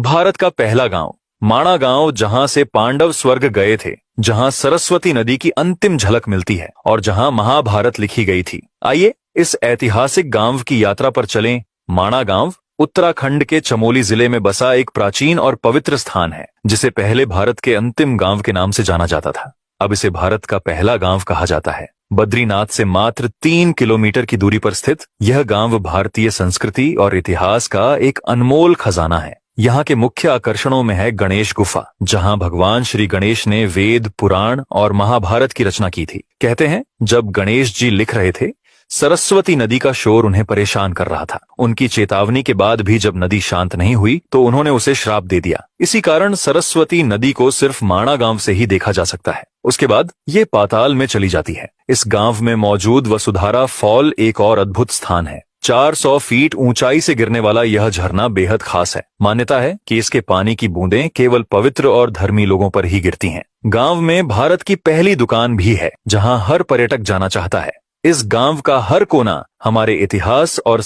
भारत का पहला गांव माणा गांव, जहां से पांडव स्वर्ग गए थे, जहां सरस्वती नदी की अंतिम झलक मिलती है और जहां महाभारत लिखी गई थी। आइए इस ऐतिहासिक गांव की यात्रा पर चलें। माणा गांव उत्तराखंड के चमोली जिले में बसा एक प्राचीन और पवित्र स्थान है, जिसे पहले भारत के अंतिम गांव के नाम से जाना जाता था। अब इसे भारत का पहला गांव कहा जाता है। बद्रीनाथ से मात्र 3 किलोमीटर की दूरी पर स्थित यह गांव भारतीय संस्कृति और इतिहास का एक अनमोल खजाना है। यहाँ के मुख्य आकर्षणों में है गणेश गुफा, जहाँ भगवान श्री गणेश ने वेद, पुराण और महाभारत की रचना की थी। कहते हैं जब गणेश जी लिख रहे थे, सरस्वती नदी का शोर उन्हें परेशान कर रहा था। उनकी चेतावनी के बाद भी जब नदी शांत नहीं हुई तो उन्होंने उसे श्राप दे दिया। इसी कारण सरस्वती नदी को सिर्फ माणा गांव से ही देखा जा सकता है। उसके बाद ये पाताल में चली जाती है। इस गांव में मौजूद वसुधारा फॉल एक और अद्भुत स्थान है। 400 फीट ऊंचाई से गिरने वाला यह झरना बेहद खास है। मान्यता है कि इसके पानी की बूंदें केवल पवित्र और धर्मी लोगों पर ही गिरती हैं। गांव में भारत की पहली दुकान भी है, जहां हर पर्यटक जाना चाहता है। इस गांव का हर कोना हमारे इतिहास और